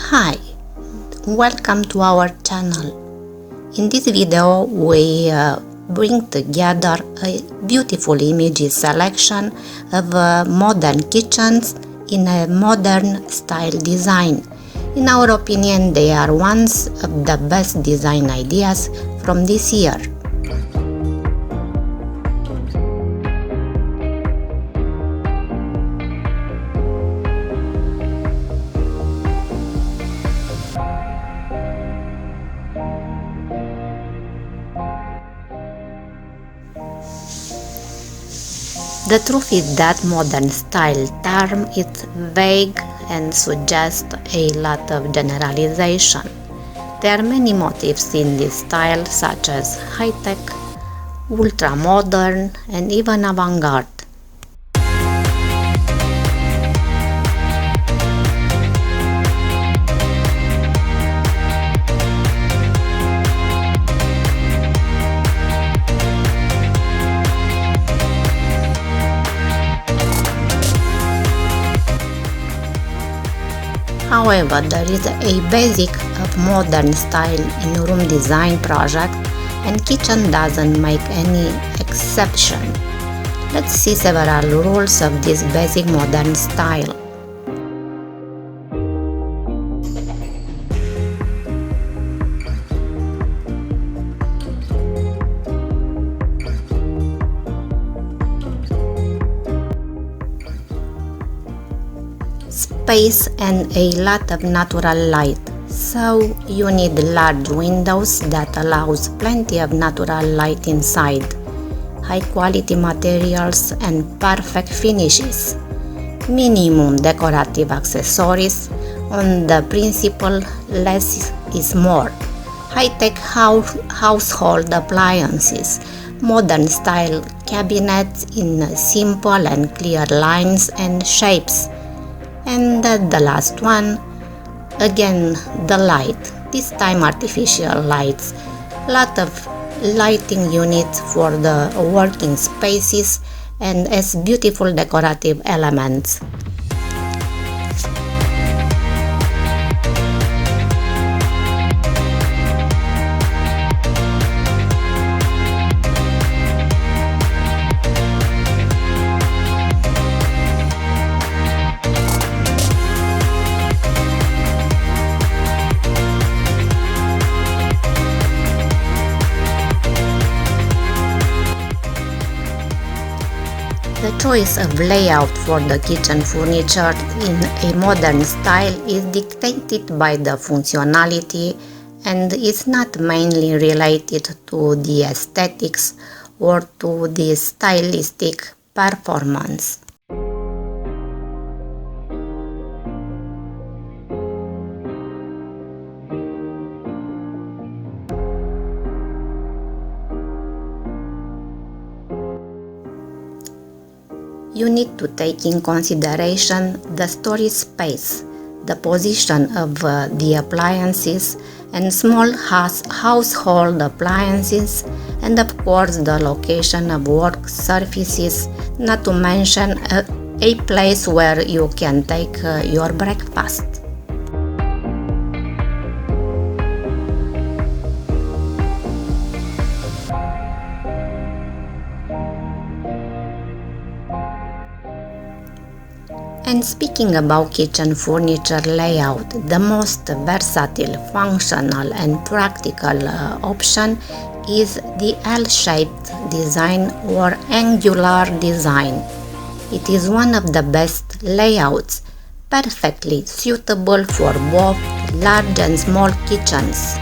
Hi, welcome to our channel. In this video we bring together a beautiful image selection of modern kitchens in a modern style design. In our opinion, they are ones of the best design ideas from this year. The truth is that modern style term is vague and suggests a lot of generalization. There are many motifs in this style such as high-tech, ultra-modern, and even avant-garde. However, there is a basic of modern style in room design project, and kitchen doesn't make any exception. Let's see several rules of this basic modern style. Space and a lot of natural light, so you need large windows that allows plenty of natural light inside, high quality materials and perfect finishes, minimum decorative accessories on the principle less is more, high-tech household appliances, modern style cabinets in simple and clear lines and shapes. And the last one, again the light, this time artificial lights, lot of lighting units for the working spaces and as beautiful decorative elements. The choice of layout for the kitchen furniture in a modern style is dictated by the functionality and is not mainly related to the aesthetics or to the stylistic performance. You need to take in consideration the storage space, the position of the appliances and small household appliances, and of course the location of work surfaces, not to mention a place where you can take your breakfast. And speaking about kitchen furniture layout, the most versatile, functional and practical option is the L-shaped design or angular design. It is one of the best layouts, perfectly suitable for both large and small kitchens.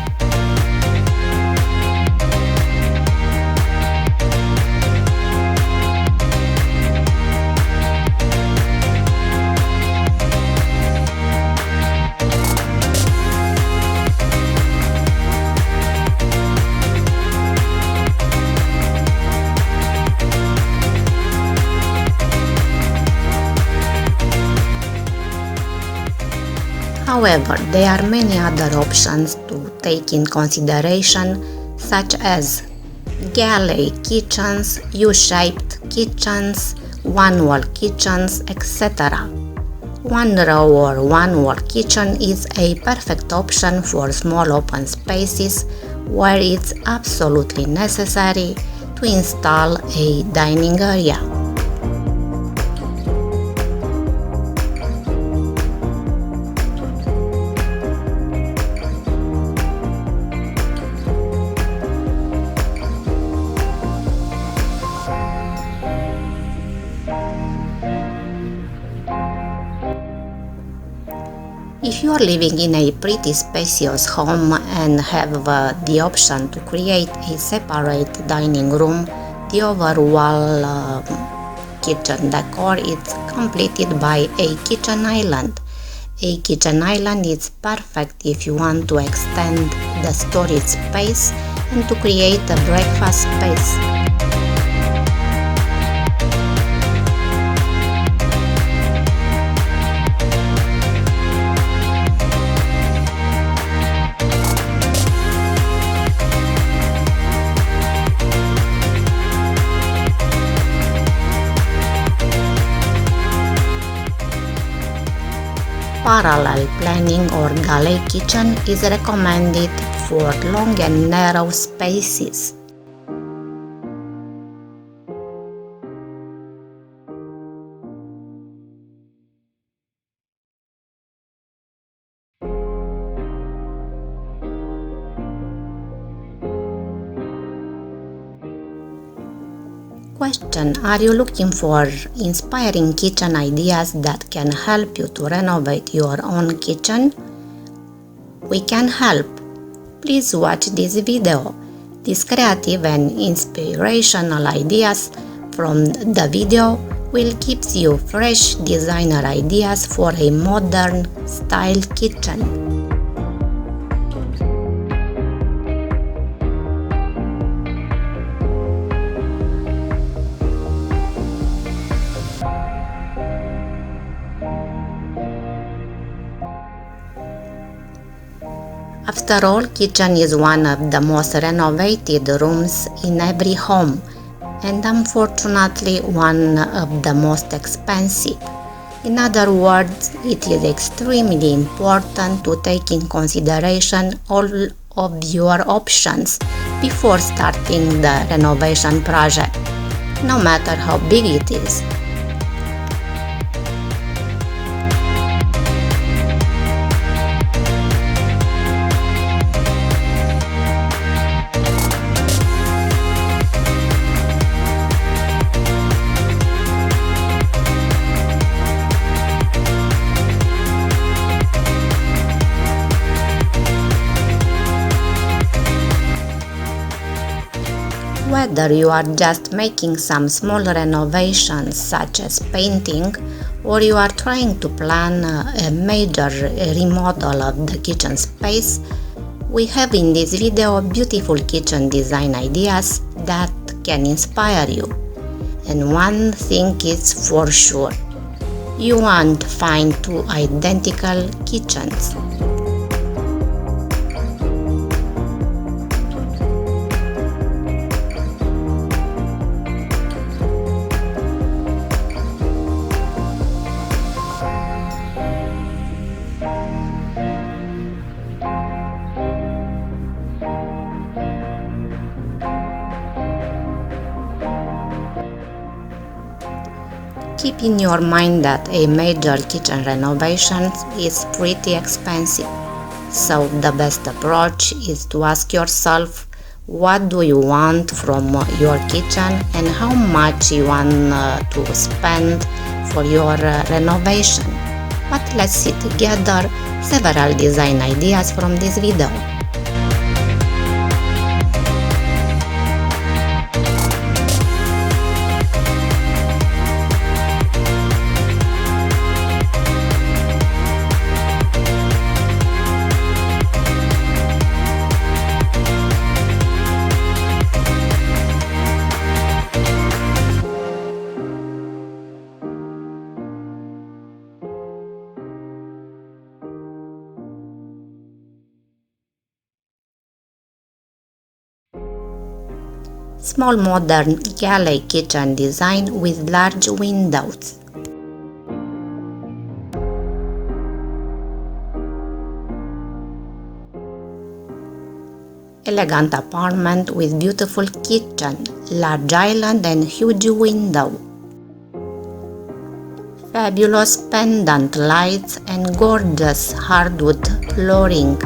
However, there are many other options to take in consideration, such as galley kitchens, U-shaped kitchens, one-wall kitchens, etc. One row or one wall kitchen is a perfect option for small open spaces where it's absolutely necessary to install a dining area. If you are living in a pretty spacious home and have the option to create a separate dining room, the overall kitchen decor is completed by a kitchen island. A kitchen island is perfect if you want to extend the storage space and to create a breakfast space. Parallel planning or galley kitchen is recommended for long and narrow spaces. Question: are you looking for inspiring kitchen ideas that can help you to renovate your own kitchen? We can help. Please watch this video. These creative and inspirational ideas from the video will give you fresh designer ideas for a modern style kitchen. After all, kitchen is one of the most renovated rooms in every home, and unfortunately one of the most expensive. In other words, it is extremely important to take in consideration all of your options before starting the renovation project, no matter how big it is. Whether you are just making some small renovations such as painting, or you are trying to plan a major remodel of the kitchen space, we have in this video beautiful kitchen design ideas that can inspire you. And one thing is for sure, you won't find two identical kitchens. Keep in your mind that a major kitchen renovation is pretty expensive, so the best approach is to ask yourself what do you want from your kitchen and how much you want to spend for your renovation. But let's see together several design ideas from this video. Small modern galley kitchen design with large windows. Elegant apartment with beautiful kitchen, large island and huge window. Fabulous pendant lights and gorgeous hardwood flooring.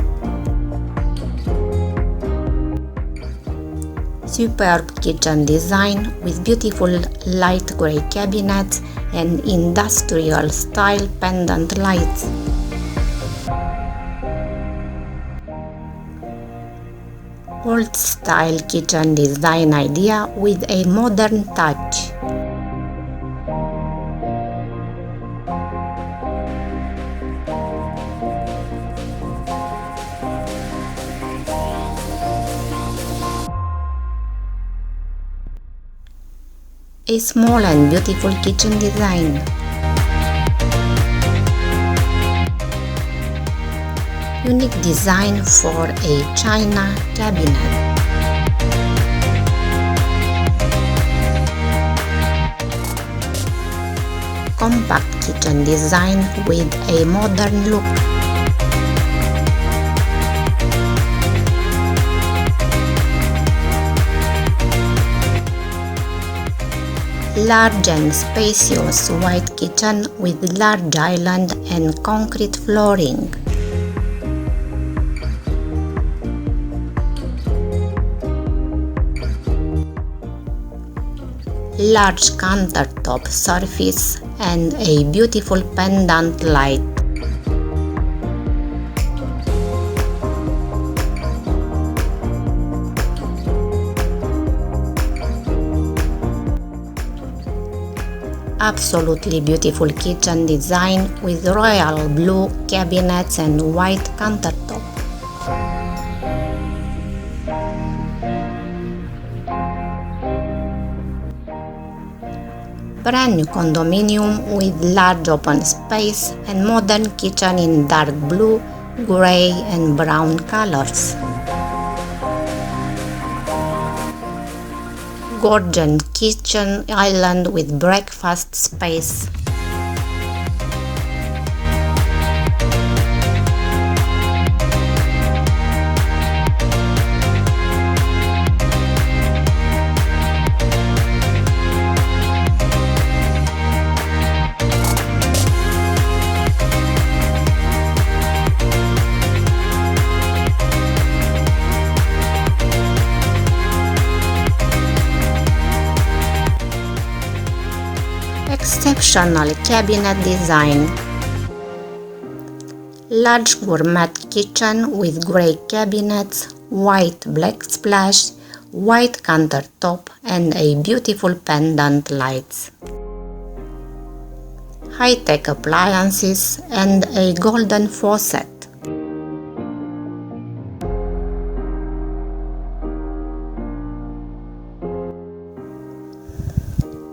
Superb kitchen design with beautiful light grey cabinets and industrial style pendant lights. Old style kitchen design idea with a modern touch. A small and beautiful kitchen design. Unique design for a china cabinet. Compact kitchen design with a modern look. Large and spacious white kitchen with large island and concrete flooring. Large countertop surface and a beautiful pendant light. Absolutely beautiful kitchen design with royal blue cabinets and white countertop. Brand new condominium with large open space and modern kitchen in dark blue, gray and brown colors. Gorgeous kitchen island with breakfast space. Exceptional cabinet design. Large gourmet kitchen with grey cabinets, white backsplash, white countertop and a beautiful pendant lights. High-tech appliances and a golden faucet.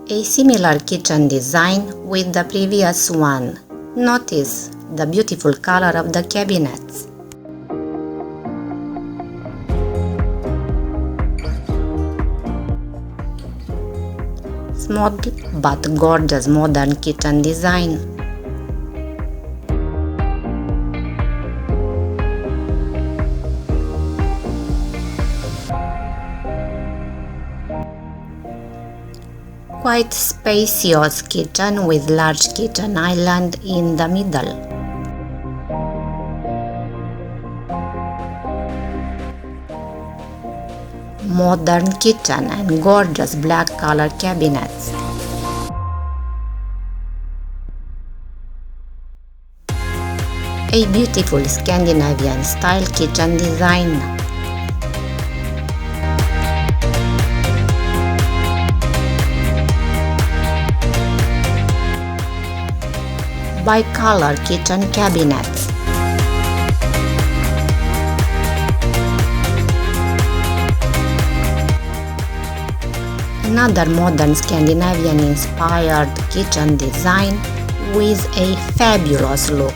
A similar kitchen design with the previous one. Notice the beautiful color of the cabinets. Small but gorgeous modern kitchen design. Quite spacious kitchen with large kitchen island in the middle. Modern kitchen and gorgeous black color cabinets. A beautiful Scandinavian style kitchen design. Bi-color kitchen cabinets. Another modern Scandinavian inspired kitchen design with a fabulous look.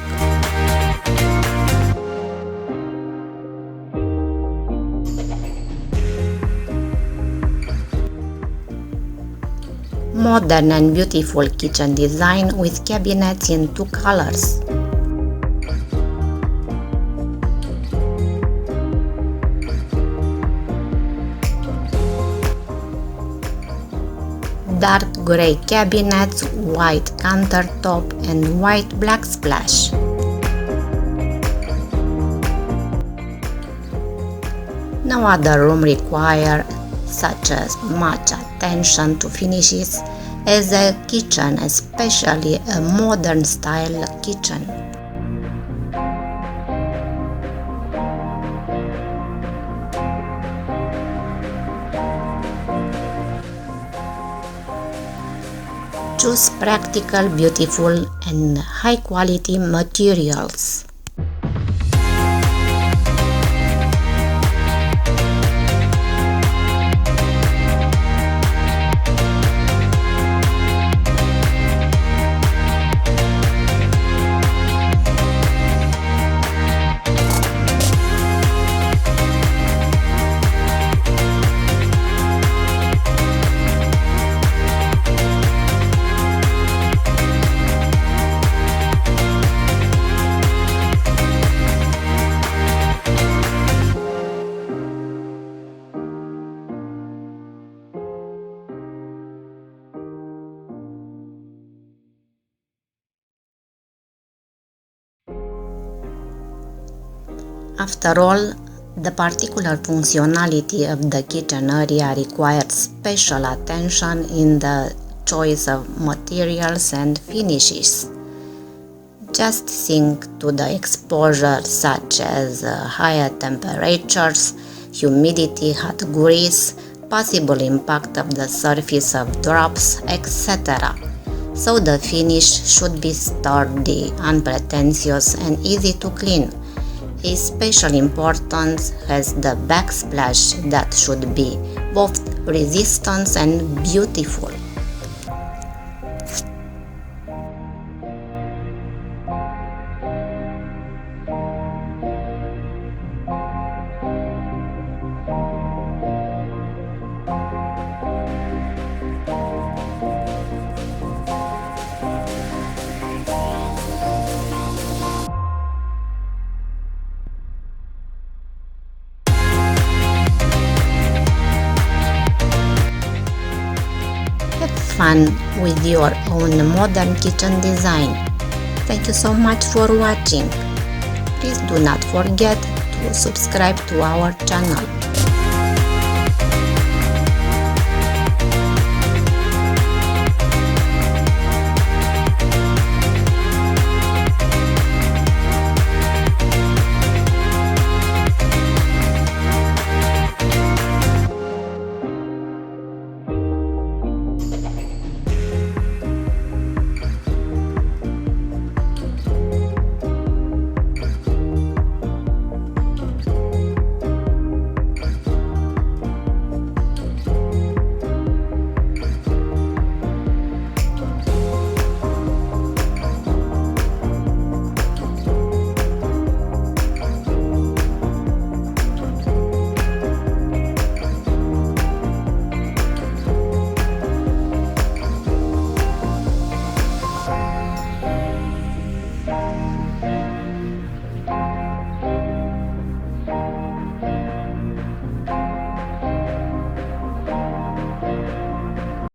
Modern and beautiful kitchen design with cabinets in 2 colors. dark gray cabinets, white countertop, and white backsplash. No other room requires such as much attention to finishes as a kitchen, especially a modern style kitchen. Choose practical, beautiful, and high quality materials. After all, the particular functionality of the kitchen area required special attention in the choice of materials and finishes. Just think to the exposure such as higher temperatures, humidity, hot grease, possible impact of the surface of drops, etc. So the finish should be sturdy, unpretentious, and easy to clean. A special importance has the backsplash that should be both resistant and beautiful. Fun with your own modern kitchen design. Thank you so much for watching. Please do not forget to subscribe to our channel.